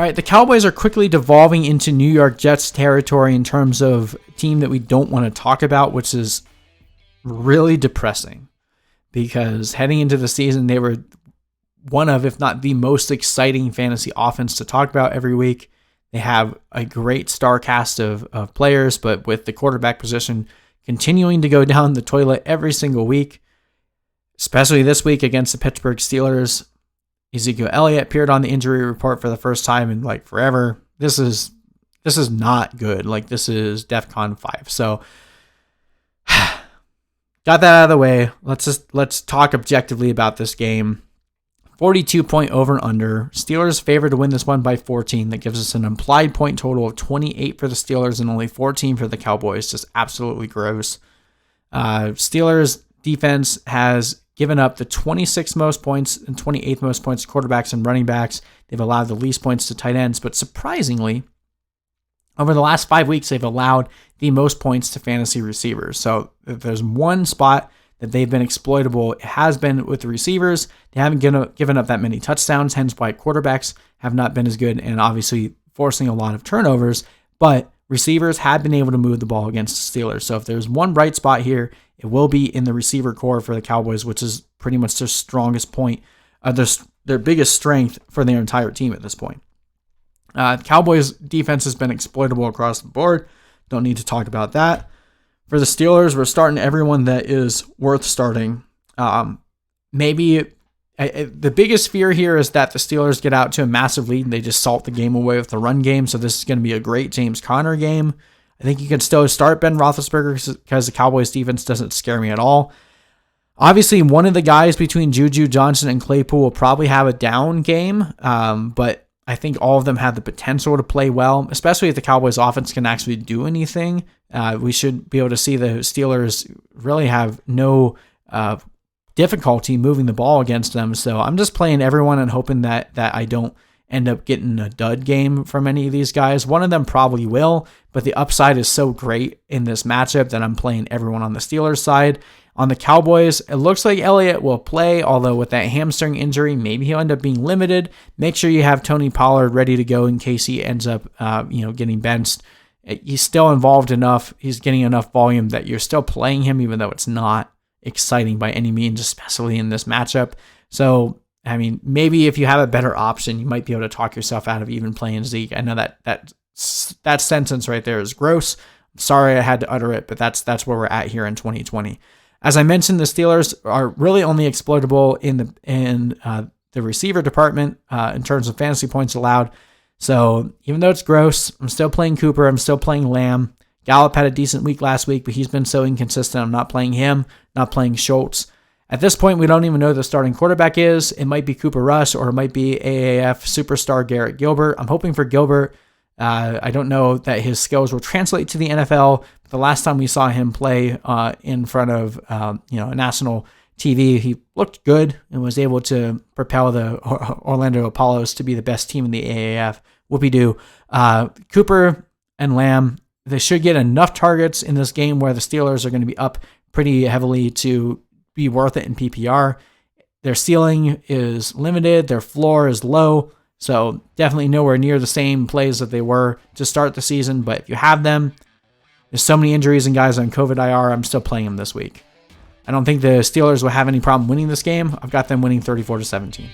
All right, the Cowboys are quickly devolving into New York Jets territory in terms of a team that we don't want to talk about, which is really depressing because heading into the season, they were one of, if not the most exciting fantasy offense to talk about every week. They have a great star cast of players, but with the quarterback position continuing to go down the toilet every single week, especially this week against the Pittsburgh Steelers, Ezekiel Elliott appeared on the injury report for the first time in like forever. This is not good. Like, this is DEFCON 5. So got that out of the way. Let's talk objectively about this game. 42-point over and under. Steelers favored to win this one by 14. That gives us an implied point total of 28 for the Steelers and only 14 for the Cowboys. Just absolutely gross. Steelers defense has given up the 26th most points and 28th most points to quarterbacks and running backs. They've allowed the least points to tight ends, but surprisingly, over the last 5 weeks, they've allowed the most points to fantasy receivers. So if there's one spot that they've been exploitable, it has been with the receivers. They haven't given up that many touchdowns, hence why quarterbacks have not been as good and obviously forcing a lot of turnovers, but receivers have been able to move the ball against the Steelers. So if there's one bright spot here, it will be in the receiver core for the Cowboys, which is pretty much their strongest point, their biggest strength for their entire team at this point. Cowboys defense has been exploitable across the board. Don't need to talk about that. For the Steelers, we're starting everyone that is worth starting. The biggest fear here is that the Steelers get out to a massive lead and they just salt the game away with the run game. So this is going to be a great James Conner game. I think you can still start Ben Roethlisberger because the Cowboys defense doesn't scare me at all. Obviously, one of the guys between Juju, Johnson, and Claypool will probably have a down game, but I think all of them have the potential to play well, especially if the Cowboys offense can actually do anything. We should be able to see the Steelers really have no difficulty moving the ball against them. So I'm just playing everyone and hoping that I don't end up getting a dud game from any of these guys. One of them probably will, but the upside is so great in this matchup that I'm playing everyone on the Steelers side. On the Cowboys, it looks like Elliott will play, although with that hamstring injury, maybe he'll end up being limited. Make sure you have Tony Pollard ready to go in case he ends up getting benched. He's still involved enough. He's getting enough volume that you're still playing him, even though it's not exciting by any means, especially in this matchup. So, I mean, maybe if you have a better option, you might be able to talk yourself out of even playing Zeke. I know that sentence right there is gross. I'm sorry I had to utter it, but that's where we're at here in 2020. As I mentioned, the Steelers are really only exploitable in the receiver department in terms of fantasy points allowed. So even though it's gross, I'm still playing Cooper. I'm still playing Lamb. Gallup had a decent week last week, but he's been so inconsistent. I'm not playing him, not playing Schultz. At this point, we don't even know who the starting quarterback is. It might be Cooper Rush or it might be AAF superstar Garrett Gilbert. I'm hoping for Gilbert. I don't know that his skills will translate to the NFL. But the last time we saw him play in front of a national TV, he looked good and was able to propel the Orlando Apollos to be the best team in the AAF. Whoopie-doo. Cooper and Lamb, they should get enough targets in this game where the Steelers are going to be up pretty heavily to be worth it in PPR. Their ceiling is limited. Their floor is low. So definitely nowhere near the same plays that they were to start the season. But if you have them, there's so many injuries and guys on COVID IR, I'm still playing them this week. I don't think the Steelers will have any problem winning this game. I've got them winning 34-17.